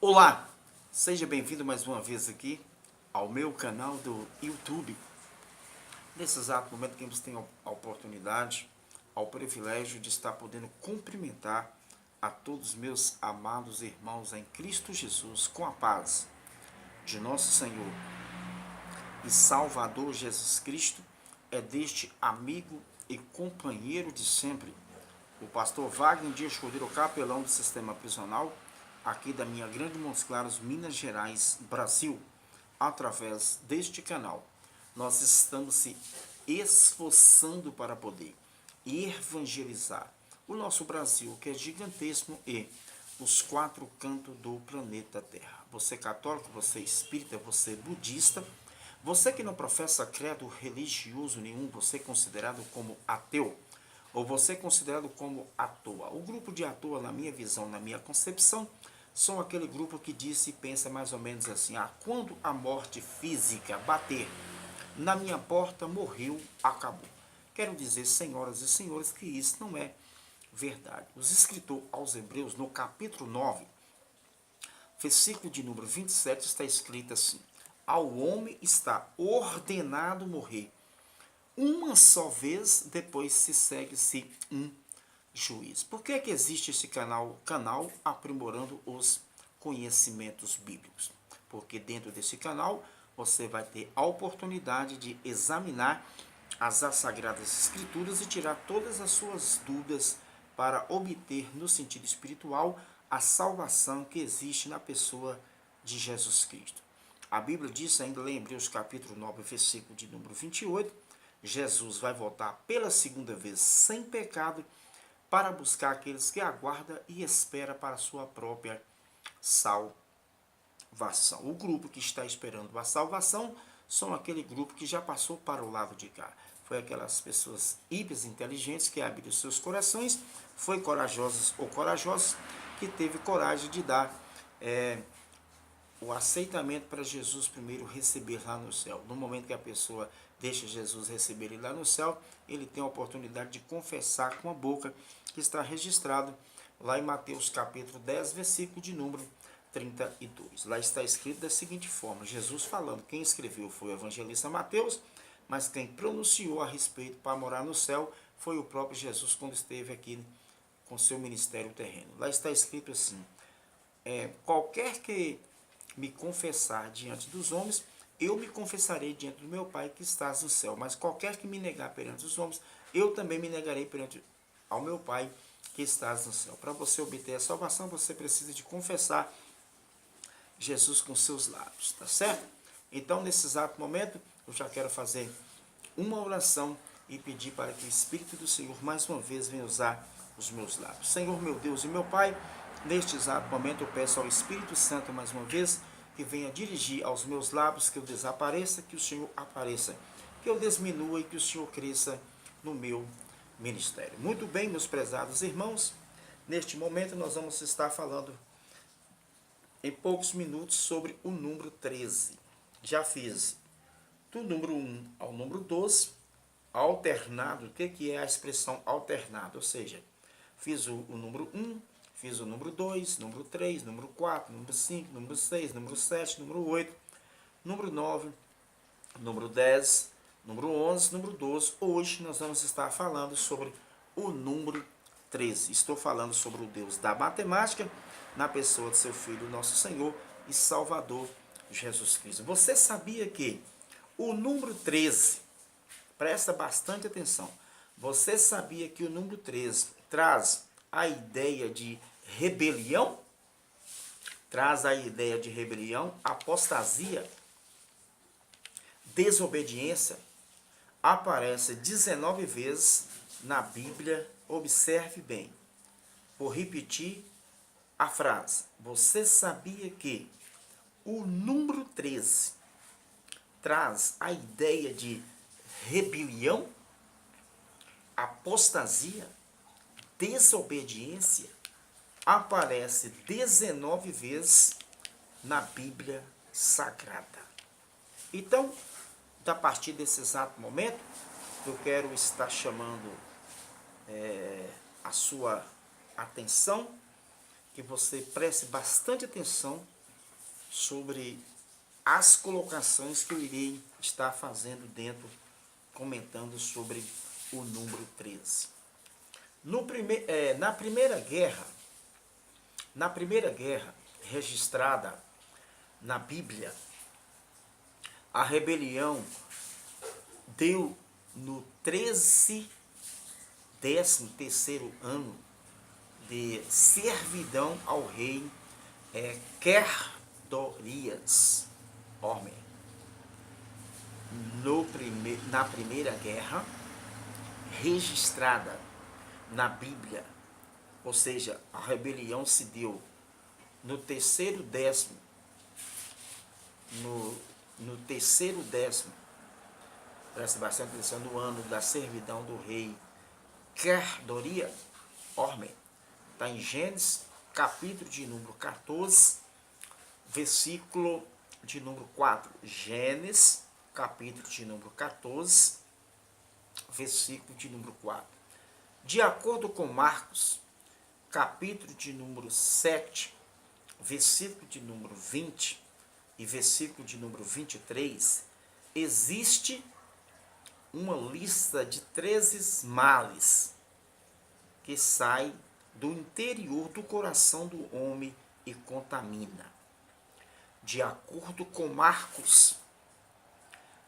Olá, seja bem-vindo mais uma vez aqui ao meu canal do YouTube. Nesse exato momento que você tem a oportunidade, ao privilégio de estar podendo cumprimentar a todos os meus amados irmãos em Cristo Jesus com a paz de nosso Senhor e Salvador Jesus Cristo, é deste amigo e companheiro de sempre, o pastor Wagner Dias Cordeiro, capelão do sistema prisional, aqui da minha Grande Montes Claros, Minas Gerais, Brasil. Através deste canal, nós estamos se esforçando para poder evangelizar o nosso Brasil, que é gigantesco, e os quatro cantos do planeta Terra. Você católico, você espírita, você budista, você que não professa credo religioso nenhum, você é considerado como ateu, ou você é considerado como à toa. O grupo de à toa, na minha visão, na minha concepção, são aquele grupo que diz e pensa mais ou menos assim: quando a morte física bater na minha porta, morreu, acabou. Quero dizer, senhoras e senhores, que isso não é verdade. Os escritor aos Hebreus, no capítulo 9, versículo de número 27, está escrito assim: ao homem está ordenado morrer uma só vez, depois se segue-se um juiz. Por que é que existe esse canal aprimorando os conhecimentos bíblicos? Porque dentro desse canal você vai ter a oportunidade de examinar as Sagradas Escrituras e tirar todas as suas dúvidas para obter no sentido espiritual a salvação que existe na pessoa de Jesus Cristo. A Bíblia diz ainda lá em Hebreus capítulo 9, versículo de número 28, Jesus vai voltar pela segunda vez sem pecado para buscar aqueles que aguardam e espera para a sua própria salvação. O grupo que está esperando a salvação são aquele grupo que já passou para o lado de cá. Foi aquelas pessoas hiper inteligentes que abriram seus corações, foi corajosos ou corajosos, que teve coragem de dar o aceitamento para Jesus primeiro receber lá no céu. No momento que a pessoa deixa Jesus receber ele lá no céu, ele tem a oportunidade de confessar com a boca, que está registrado lá em Mateus capítulo 10, versículo de número 32. Lá está escrito da seguinte forma, Jesus falando, quem escreveu foi o evangelista Mateus, mas quem pronunciou a respeito para morar no céu foi o próprio Jesus quando esteve aqui com seu ministério terreno. Lá está escrito assim: qualquer que me confessar diante dos homens, eu me confessarei diante do meu Pai que estás no céu. Mas qualquer que me negar perante os homens, eu também me negarei perante ao meu Pai que estás no céu. Para você obter a salvação, você precisa de confessar Jesus com seus lábios, tá certo? Então, nesse exato momento, eu já quero fazer uma oração e pedir para que o Espírito do Senhor, mais uma vez, venha usar os meus lábios. Senhor, meu Deus e meu Pai, neste exato momento eu peço ao Espírito Santo, mais uma vez, que venha dirigir aos meus lábios, que eu desapareça, que o Senhor apareça, que eu diminua e que o Senhor cresça no meu ministério. Muito bem, meus prezados irmãos, neste momento nós vamos estar falando em poucos minutos sobre o número 13. Já fiz do número 1 ao número 12, alternado. O que é a expressão alternado? Ou seja, fiz o número 1, fiz o número 2, número 3, número 4, número 5, número 6, número 7, número 8, número 9, número 10, número 11, número 12. Hoje nós vamos estar falando sobre o número 13. Estou falando sobre o Deus da matemática, na pessoa de seu Filho, nosso Senhor e Salvador, Jesus Cristo. Você sabia que o número 13, presta bastante atenção, você sabia que o número 13 traz a ideia de rebelião? Traz a ideia de rebelião, apostasia, desobediência. Aparece 19 vezes na Bíblia, observe bem. Vou repetir a frase. Você sabia que o número 13 traz a ideia de rebelião, apostasia, desobediência? Aparece 19 vezes na Bíblia Sagrada. Então, a partir desse exato momento, eu quero estar chamando a sua atenção, que você preste bastante atenção sobre as colocações que eu irei estar fazendo dentro, comentando sobre o número 13. Na primeira guerra registrada na Bíblia, a rebelião deu no 13º ano de servidão ao rei Querdorias. Na primeira guerra registrada na Bíblia, ou seja, a rebelião se deu no terceiro décimo, preste bastante atenção, no ano da servidão do rei Querdorias. Está em Gênesis, capítulo de número 14, versículo de número 4. Gênesis, capítulo de número 14, versículo de número 4. De acordo com Marcos, capítulo de número 7, versículo de número 20 e versículo de número 23, existe uma lista de 13 males que saem do interior do coração do homem e contamina. De acordo com Marcos,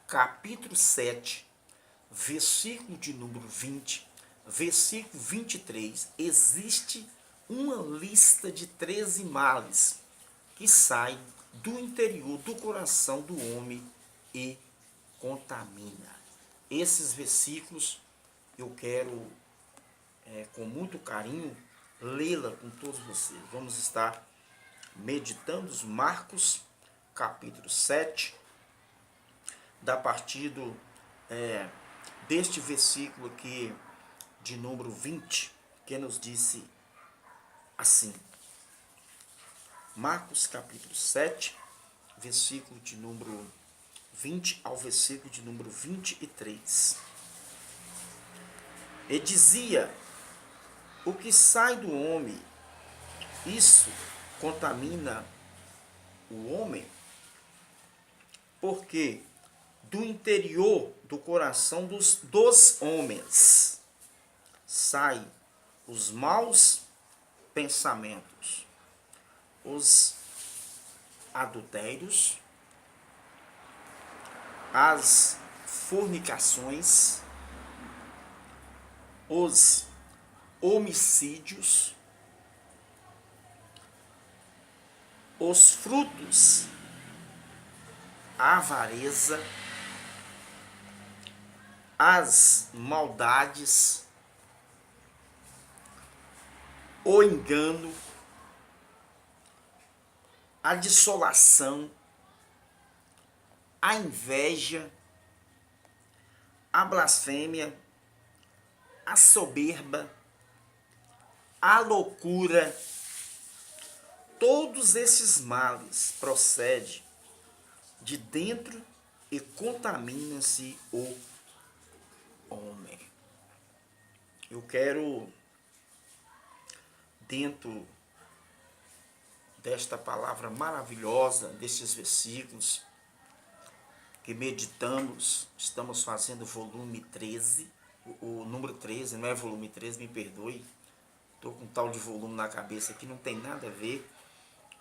capítulo 7, versículo de número 20, versículo 23, existe uma lista de 13 males que saem do interior do coração do homem e contamina. Esses versículos eu quero, com muito carinho, lê-la com todos vocês. Vamos estar meditando os Marcos, capítulo 7, da partir deste versículo aqui, de número 20, que nos disse assim. Marcos, capítulo 7, versículo de número 20 ao versículo de número 23. E dizia: o que sai do homem, isso contamina o homem, porque do interior do coração dos homens saem os maus pensamentos, os adultérios, as fornicações, os homicídios, os frutos, a avareza, as maldades, o engano, a dissolação, a inveja, a blasfêmia, a soberba, a loucura. Todos esses males procedem de dentro e contamina-se o homem. Eu quero, dentro desta palavra maravilhosa, destes versículos que meditamos, estamos fazendo volume 13, o número 13, não é volume 13, me perdoe, estou com um tal de volume na cabeça aqui, não tem nada a ver,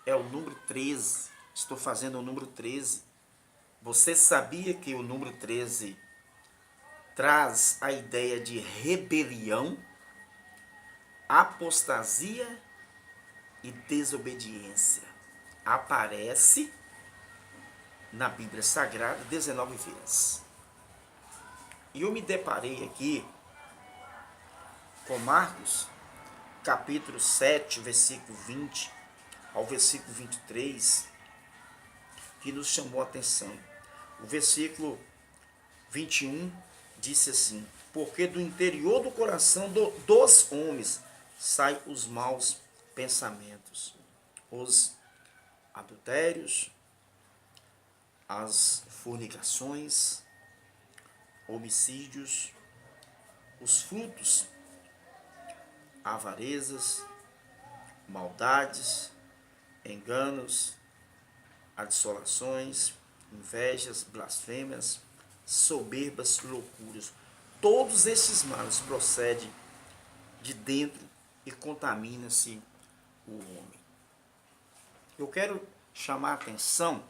é o número 13, estou fazendo o número 13. Você sabia que o número 13 traz a ideia de rebelião, apostasia e desobediência? Aparece na Bíblia Sagrada 19 vezes. E eu me deparei aqui com Marcos, capítulo 7, versículo 20 ao versículo 23, que nos chamou a atenção. O versículo 21 disse assim: porque do interior do coração dos homens saem os maus pensamentos, os adultérios, as fornicações, homicídios, os frutos, avarezas, maldades, enganos, dissolações, invejas, blasfêmias, soberbas, loucuras. Todos esses males procedem de dentro e contamina-se o homem. Eu quero chamar a atenção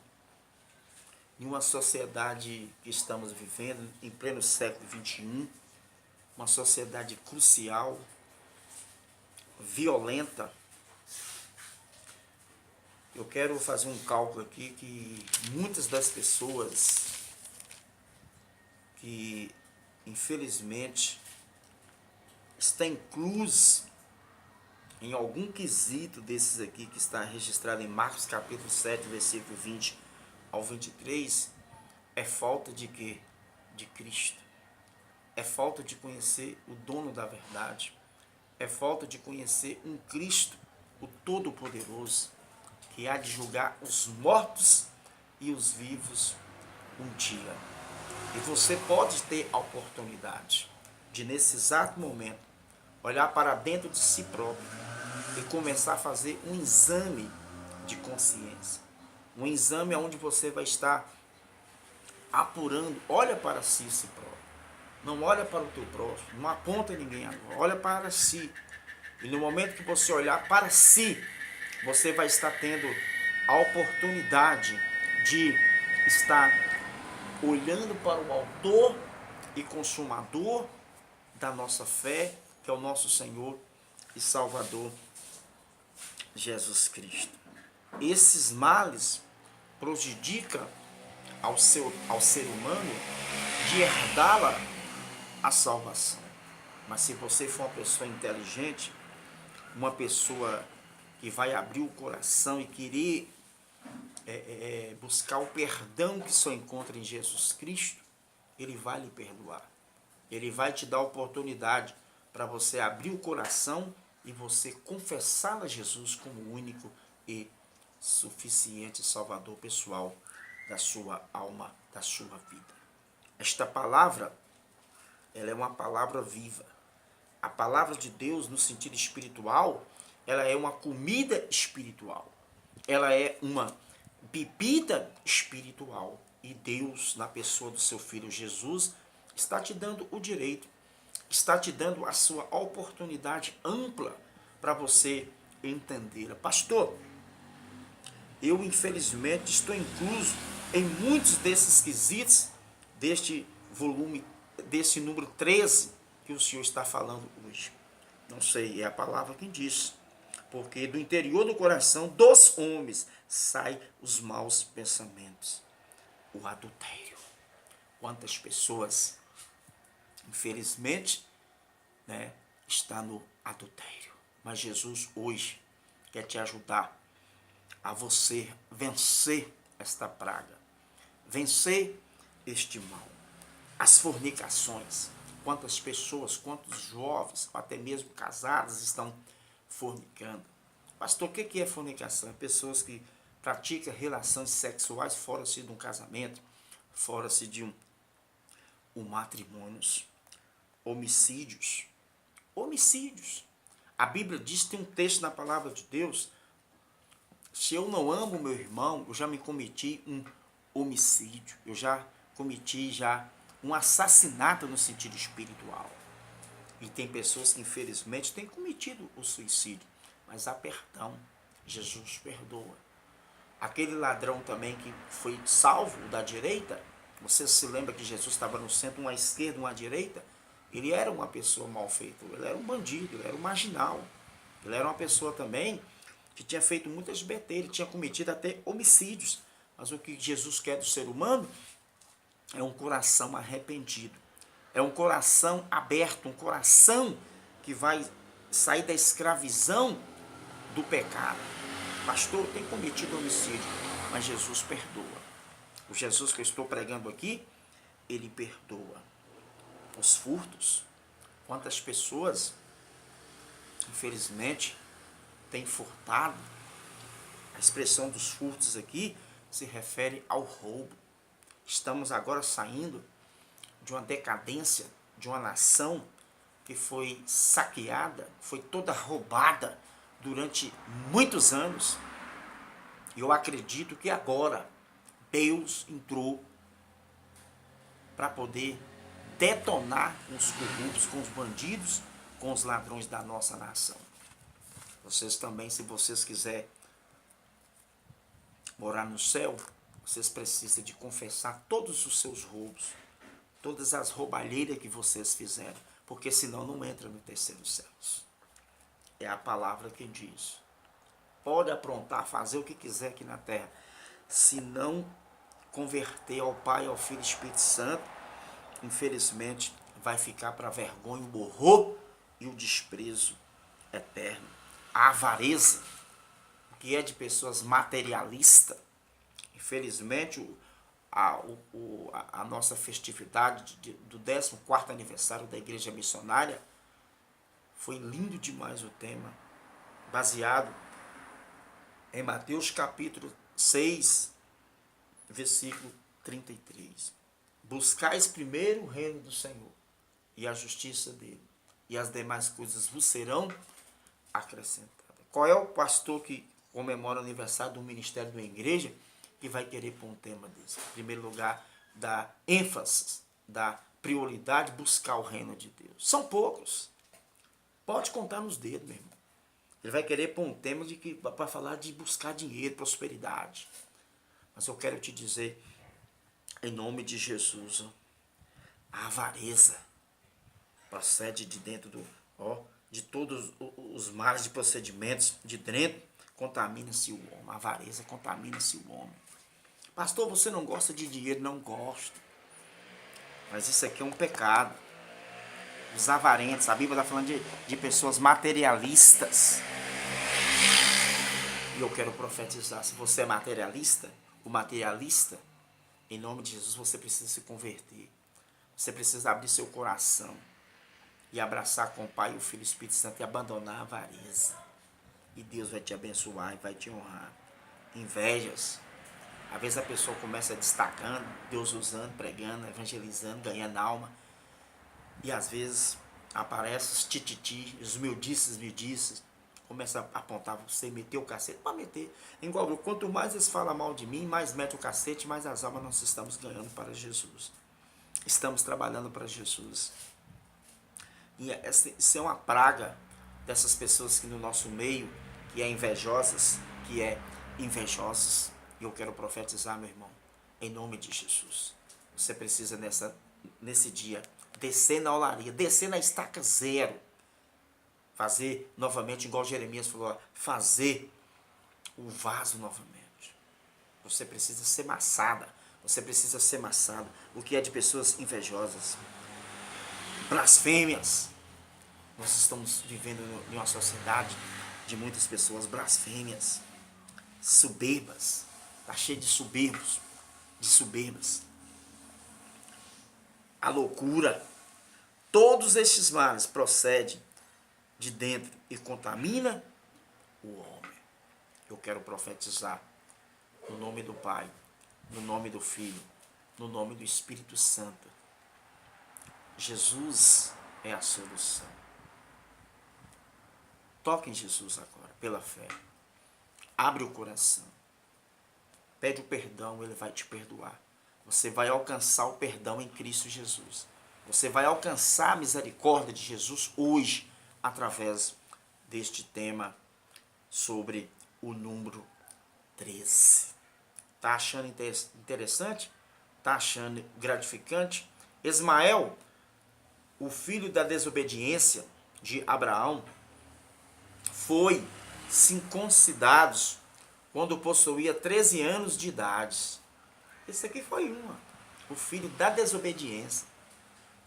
em uma sociedade que estamos vivendo em pleno século XXI, uma sociedade crucial, violenta. Eu quero fazer um cálculo aqui que muitas das pessoas que infelizmente está incluso em algum quesito desses aqui que está registrado em Marcos capítulo 7, versículo 20 ao 23, é falta de quê? De Cristo. É falta de conhecer o dono da verdade. É falta de conhecer um Cristo, o Todo-Poderoso, que há de julgar os mortos e os vivos um dia. E você pode ter a oportunidade de, nesse exato momento, olhar para dentro de si próprio e começar a fazer um exame de consciência. Um exame onde você vai estar apurando, olha para si próprio. Não olha para o teu próximo, não aponta ninguém agora, olha para si. E no momento que você olhar para si, você vai estar tendo a oportunidade de estar olhando para o autor e consumador da nossa fé, que é o nosso Senhor e Salvador Jesus Cristo. Esses males prejudicam ao ser humano de herdá-la a salvação. Mas se você for uma pessoa inteligente, uma pessoa que vai abrir o coração e querer buscar o perdão que só encontra em Jesus Cristo, Ele vai lhe perdoar. Ele vai te dar a oportunidade para você abrir o coração e você confessar a Jesus como o único e suficiente Salvador pessoal da sua alma, da sua vida. Esta palavra, ela é uma palavra viva. A palavra de Deus, no sentido espiritual, ela é uma comida espiritual. Ela é uma bebida espiritual. E Deus, na pessoa do seu Filho Jesus, está te dando o direito, está te dando a sua oportunidade ampla para você entendê-la. Pastor, eu infelizmente estou incluso em muitos desses quesitos deste volume, desse número 13 que o Senhor está falando hoje. Não sei, é a palavra quem diz. Porque do interior do coração dos homens saem os maus pensamentos. O adultério. Quantas pessoas, infelizmente, está no adultério. Mas Jesus hoje quer te ajudar a você vencer esta praga. Vencer este mal. As fornicações. Quantas pessoas, quantos jovens, até mesmo casados, estão fornicando. Pastor, o que é fornicação? É pessoas que praticam relações sexuais fora-se de um casamento, fora-se de um matrimônio. Homicídios. Homicídios. A Bíblia diz, tem um texto na palavra de Deus, se eu não amo meu irmão, eu já me cometi um homicídio. Eu já cometi um assassinato no sentido espiritual. E tem pessoas que infelizmente têm cometido o suicídio. Mas há perdão. Jesus perdoa. Aquele ladrão também que foi salvo da direita, você se lembra que Jesus estava no centro, uma à esquerda, uma à direita? Ele era uma pessoa malfeitora, ele era um bandido, ele era um marginal. Ele era uma pessoa também que tinha feito muitas besteiras, tinha cometido até homicídios. Mas o que Jesus quer do ser humano é um coração arrependido. É um coração aberto, um coração que vai sair da escravidão do pecado. Pastor, eu tenho cometido homicídio, mas Jesus perdoa. O Jesus que eu estou pregando aqui, ele perdoa. Os furtos, quantas pessoas, infelizmente, têm furtado. A expressão dos furtos aqui se refere ao roubo. Estamos agora saindo de uma decadência, de uma nação que foi saqueada, foi toda roubada durante muitos anos. Eu acredito que agora Deus entrou para poder detonar com os corruptos, com os bandidos, com os ladrões da nossa nação. Vocês também, se vocês quiserem morar no céu, vocês precisam de confessar todos os seus roubos, todas as roubalheiras que vocês fizeram, porque senão não entra no terceiro céu. É a palavra que diz. Pode aprontar, fazer o que quiser aqui na terra, se não converter ao Pai, ao Filho e ao Espírito Santo, infelizmente vai ficar para vergonha, o horror e o desprezo eterno. A avareza, que é de pessoas materialistas. Infelizmente, a nossa festividade do 14º aniversário da Igreja Missionária foi lindo demais o tema, baseado em Mateus capítulo 6, versículo 33. Buscais primeiro o reino do Senhor e a justiça dele, e as demais coisas vos serão acrescentadas. Qual é o pastor que comemora o aniversário do ministério de uma igreja que vai querer pôr um tema desse? Em primeiro lugar, dá ênfase, dá prioridade, buscar o reino de Deus. São poucos. Pode contar nos dedos, meu irmão. Ele vai querer pôr um tema para falar de buscar dinheiro, prosperidade. Mas eu quero te dizer, em nome de Jesus, a avareza procede de dentro de todos os males de procedimentos de dentro, contamina-se o homem. A avareza contamina-se o homem. Pastor, você não gosta de dinheiro? Não gosto. Mas isso aqui é um pecado. Os avarentos, a Bíblia está falando de pessoas materialistas. E eu quero profetizar, se você é materialista, o materialista, em nome de Jesus, você precisa se converter. Você precisa abrir seu coração e abraçar com o Pai, o Filho e o Espírito Santo e abandonar a avareza. E Deus vai te abençoar e vai te honrar. Invejas. Às vezes a pessoa começa destacando, Deus usando, pregando, evangelizando, ganhando alma. E às vezes aparece os tititi, os me-disses, começa a apontar você, meter o cacete, para meter. Igual, quanto mais eles falam mal de mim, mais mete o cacete, mais as almas nós estamos ganhando para Jesus. Estamos trabalhando para Jesus. E isso é uma praga dessas pessoas que no nosso meio, que é invejosas, E eu quero profetizar, meu irmão, em nome de Jesus. Você precisa nesse dia descer na olaria, descer na estaca zero. Fazer novamente, igual Jeremias falou, fazer o vaso novamente. Você precisa ser massada. Você precisa ser massado. O que é de pessoas invejosas. Blasfêmias. Nós estamos vivendo em uma sociedade de muitas pessoas blasfêmias. Soberbas. Está cheio de soberbos. De soberbas. A loucura. Todos estes males procedem de dentro e contamina o homem. Eu quero profetizar no nome do Pai, no nome do Filho, no nome do Espírito Santo. Jesus é a solução. Toque em Jesus agora, pela fé. Abre o coração. Pede o perdão, Ele vai te perdoar. Você vai alcançar o perdão em Cristo Jesus. Você vai alcançar a misericórdia de Jesus hoje, através deste tema sobre o número 13. Está achando interessante? Está achando gratificante? Ismael, o filho da desobediência de Abraão, foi circuncidado quando possuía 13 anos de idade. Esse aqui foi o filho da desobediência.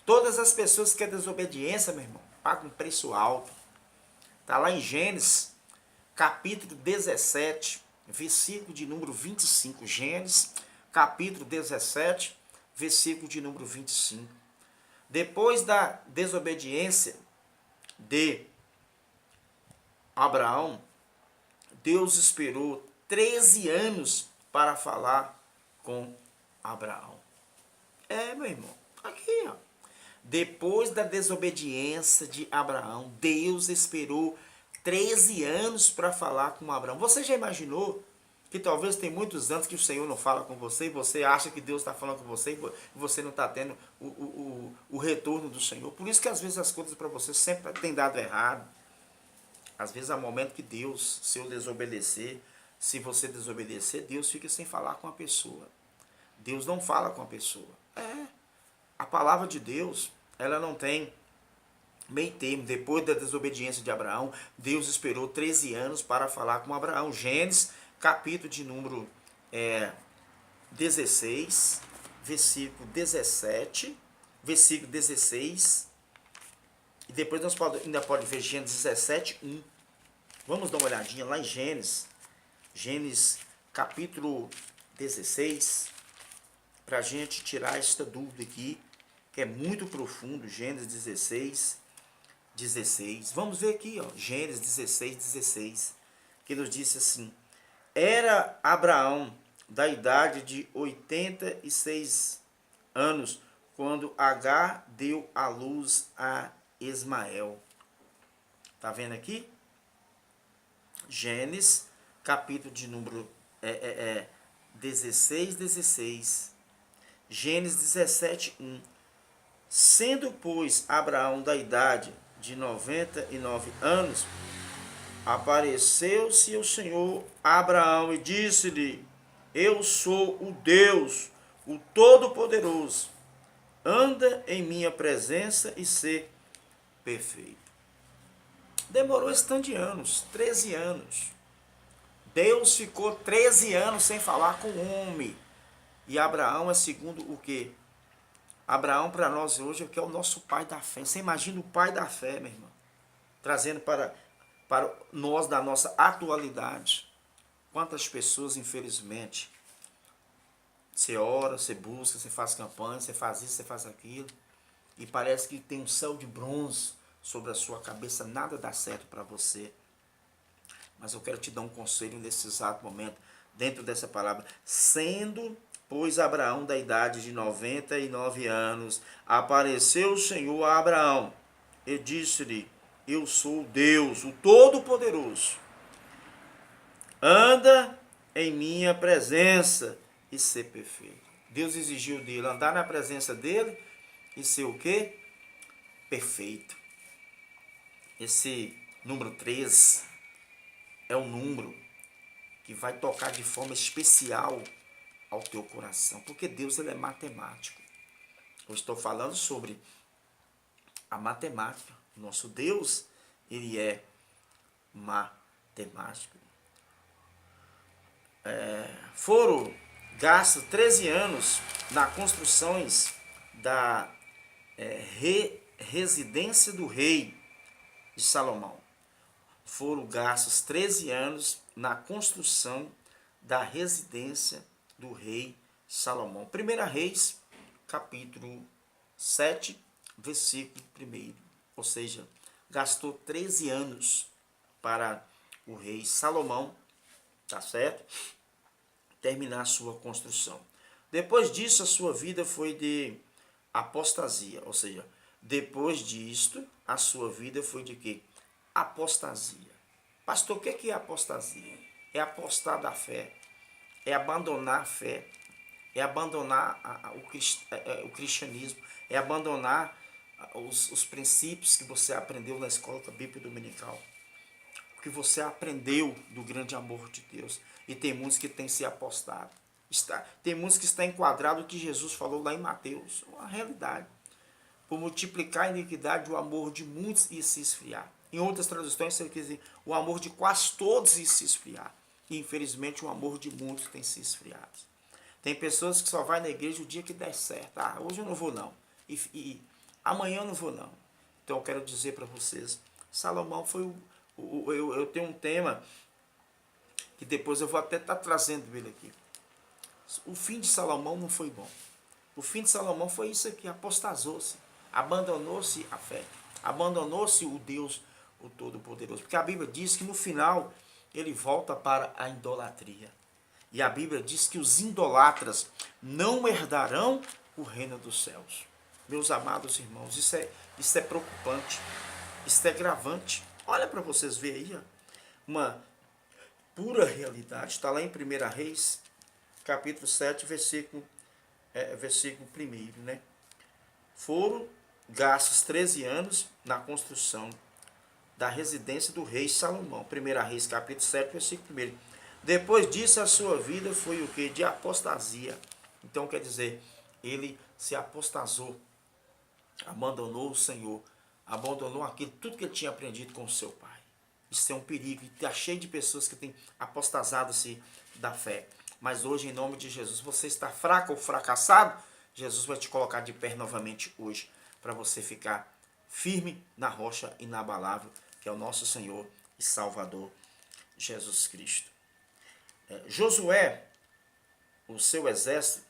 Todas as pessoas que é desobediência, meu irmão, pagam um preço alto. Está lá em Gênesis, capítulo 17, versículo de número 25. Gênesis, capítulo 17, versículo de número 25. Depois da desobediência de Abraão, Deus esperou 13 anos para falar com Abraão. Meu irmão, aqui, ó. Depois da desobediência de Abraão, Deus esperou 13 anos para falar com Abraão. Você já imaginou Que talvez tem muitos anos que o Senhor não fala com você e você acha que Deus está falando com você e você não está tendo o retorno do Senhor. Por isso que às vezes as coisas para você sempre têm dado errado. Às vezes há momentos que Deus, se eu desobedecer, se você desobedecer, Deus fica sem falar com a pessoa. Deus não fala com a pessoa. A palavra de Deus, ela não tem meio termo. Depois da desobediência de Abraão, Deus esperou 13 anos para falar com Abraão. Gênesis, capítulo de número 16, versículo 17, versículo 16, e depois nós ainda pode ver Gênesis 17, 1. Vamos dar uma olhadinha lá em Gênesis capítulo 16, para a gente tirar esta dúvida aqui, que é muito profundo. Gênesis 16. Vamos ver aqui, ó, Gênesis 16, que nos disse assim: era Abraão da idade de 86 anos, quando Agar deu à luz a Ismael. Tá vendo aqui? Gênesis, capítulo de número 16. Gênesis 17, 1. Sendo, pois, Abraão da idade de 99 anos, apareceu-se o Senhor a Abraão e disse-lhe: eu sou o Deus, o Todo-Poderoso. Anda em minha presença e ser perfeito. Demorou esse tanto de anos, 13 anos. Deus ficou 13 anos sem falar com o homem. E Abraão é segundo o quê? Abraão para nós hoje é o que é o nosso pai da fé. Você imagina o pai da fé, meu irmão, trazendo para nós da nossa atualidade. Quantas pessoas, infelizmente, você ora, você busca, você faz campanha, você faz isso, você faz aquilo, e parece que tem um céu de bronze sobre a sua cabeça, nada dá certo para você. Mas eu quero te dar um conselho nesse exato momento, dentro dessa palavra. Sendo, pois, Abraão da idade de 99 anos, apareceu o Senhor a Abraão e disse-lhe: eu sou Deus, o Todo-Poderoso. Anda em minha presença e ser perfeito. Deus exigiu dele andar na presença dele e ser o quê? Perfeito. Esse número 13 é um número que vai tocar de forma especial ao teu coração, porque Deus, ele é matemático. Eu estou falando sobre a matemática. Nosso Deus, ele é matemático. Foram gastos 13 anos nas construções da residência do rei de Salomão. Foram gastos 13 anos na construção da residência do rei Salomão. 1 Reis, capítulo 7, versículo 1. Ou seja, gastou 13 anos para o rei Salomão, tá certo? Terminar a sua construção. Depois disso, a sua vida foi de apostasia. Ou seja, depois disto, a sua vida foi de quê? Apostasia. Pastor, o que é apostasia? É apostar da fé, é abandonar a fé, é abandonar o cristianismo, é abandonar os princípios que você aprendeu na escola bíblica dominical, o que você aprendeu do grande amor de Deus. E tem muitos que têm se apostado. Tem muitos que estão enquadrados o que Jesus falou lá em Mateus, uma realidade. Por multiplicar a iniquidade, o amor de muitos ia se esfriar. Em outras traduções, você quer dizer, o amor de quase todos ia se esfriar. E infelizmente o amor de muitos tem se esfriado. Tem pessoas que só vai na igreja o dia que der certo. Ah, hoje eu não vou não. E amanhã eu não vou não. Então eu quero dizer para vocês, Salomão foi eu tenho um tema que depois eu vou até estar trazendo ele aqui. O fim de Salomão não foi bom. O fim de Salomão foi isso aqui, apostasou-se, abandonou-se a fé, abandonou-se o Deus, o Todo-Poderoso. Porque a Bíblia diz que no final ele volta para a idolatria. E a Bíblia diz que os idolatras não herdarão o reino dos céus. Meus amados irmãos, isso é preocupante, isso é gravante. Olha para vocês verem aí, uma pura realidade. Está lá em 1 Reis, capítulo 7, versículo 1, né? Foram gastos 13 anos na construção da residência do rei Salomão. 1 Reis, capítulo 7, versículo 1. Depois disso, a sua vida foi o que? De apostasia. Então, quer dizer, ele se apostasou, abandonou o Senhor, abandonou aquilo, tudo que ele tinha aprendido com o seu pai. Isso é um perigo. E está cheio de pessoas que têm apostasado-se da fé. Mas hoje, em nome de Jesus, você está fraco ou fracassado, Jesus vai te colocar de pé novamente hoje, para você ficar firme na rocha inabalável, que é o nosso Senhor e Salvador, Jesus Cristo. Josué, o seu exército,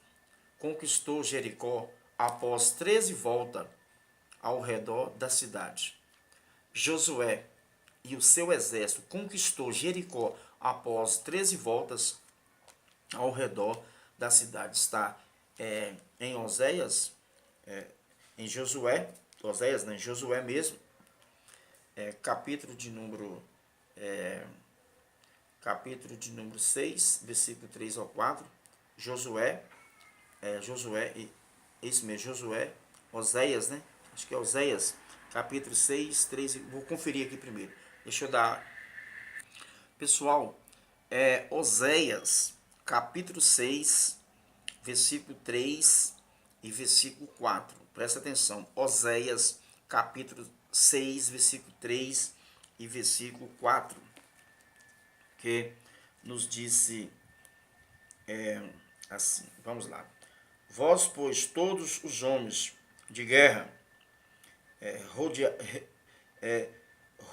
conquistou Jericó após 13 voltas ao redor da cidade. Josué e o seu exército conquistou Jericó após 13 voltas ao redor da cidade. Está em Oséias, em Josué, Oséias, né, em Josué mesmo, capítulo de número 6, versículo 3 ao 4, Josué, isso mesmo, Josué, Oséias, né? Acho que é Oséias, capítulo 6, 3, vou conferir aqui primeiro. Deixa eu dar. Pessoal, Oséias, capítulo 6, versículo 3 e versículo 4. Presta atenção. Oséias, capítulo 6, versículo 3 e versículo 4. Que nos disse assim, vamos lá. Vós, pois, todos os homens de guerra,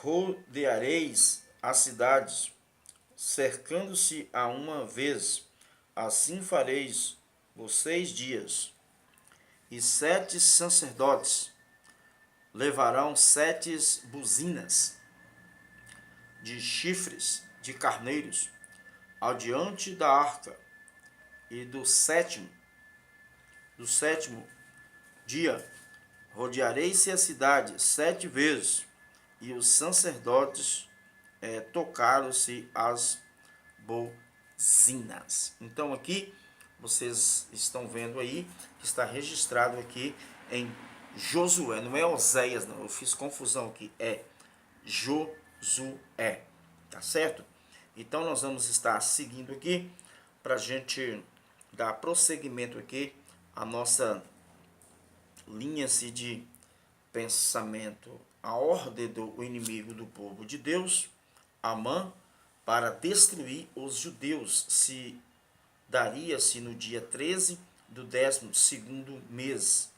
rodeareis as cidades, cercando-se a uma vez, assim fareis por 6 dias, e 7 sacerdotes levarão 7 buzinas de chifres de carneiros adiante da arca, e do sétimo dia rodeareis a cidade 7 vezes, e os sacerdotes tocaram-se as buzinas. Então aqui vocês estão vendo aí que está registrado aqui em Josué, não é Oséias não, eu fiz confusão aqui, é Josué, tá certo? Então nós vamos estar seguindo aqui para a gente dar prosseguimento aqui à nossa linha de pensamento. A ordem do inimigo do povo de Deus, Amã, para destruir os judeus, se daria-se no dia 13 do 12º mês.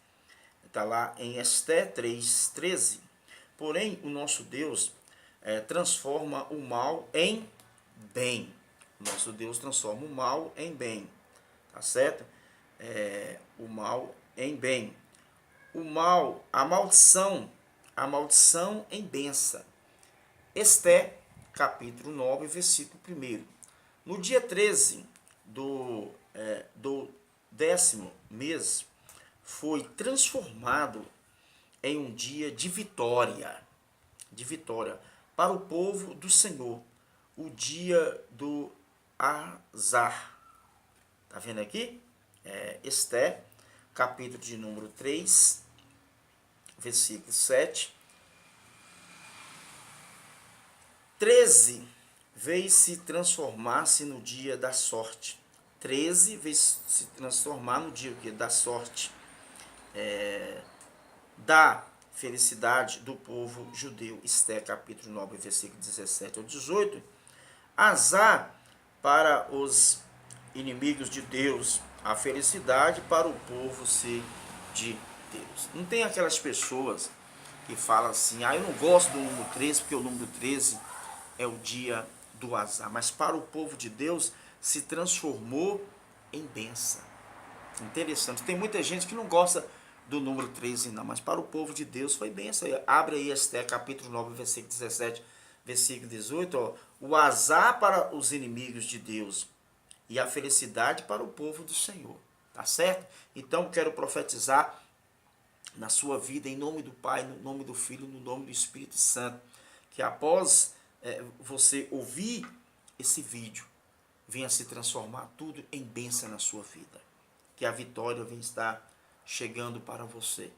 Está lá em Esté 3:13. Porém, o nosso Deus transforma o mal em bem. Nosso Deus transforma o mal em bem. Tá certo? O mal em bem. O mal, a maldição em bênção. Esté, capítulo 9, versículo 1. No dia 13 do 10º mês, foi transformado em um dia de vitória para o povo do Senhor, o dia do azar. Tá vendo aqui? Esté, capítulo de número 3, versículo 7. 13 veio se transformar-se no dia da sorte. 13 veio se transformar no dia da sorte, da felicidade do povo judeu. Esté, capítulo 9, versículo 17 ao 18. Azar para os inimigos de Deus, a felicidade para o povo ser de Deus. Não tem aquelas pessoas que falam assim, eu não gosto do número 13, porque o número 13 é o dia do azar. Mas para o povo de Deus se transformou em bênção. Interessante. Tem muita gente que não gosta do número 13, não, mas para o povo de Deus foi bênção. Abre aí Esté, capítulo 9, versículo 17, versículo 18. Ó, o azar para os inimigos de Deus e a felicidade para o povo do Senhor. Tá certo? Então quero profetizar na sua vida, em nome do Pai, no nome do Filho, no nome do Espírito Santo, que após você ouvir esse vídeo venha se transformar tudo em bênção na sua vida. Que a vitória venha estar chegando para você.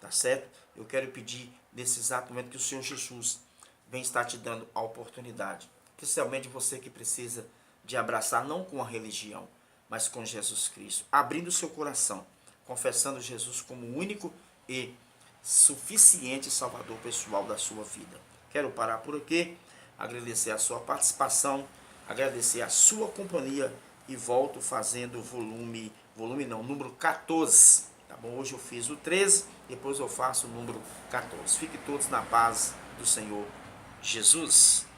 Tá certo? Eu quero pedir nesse exato momento que o Senhor Jesus venha estar te dando a oportunidade. Especialmente você que precisa de abraçar não com a religião, mas com Jesus Cristo. Abrindo o seu coração, confessando Jesus como o único e suficiente Salvador pessoal da sua vida. Quero parar por aqui, agradecer a sua participação, agradecer a sua companhia e volto fazendo número 14. Tá bom? Hoje eu fiz o 13, depois eu faço o número 14. Fiquem todos na paz do Senhor Jesus.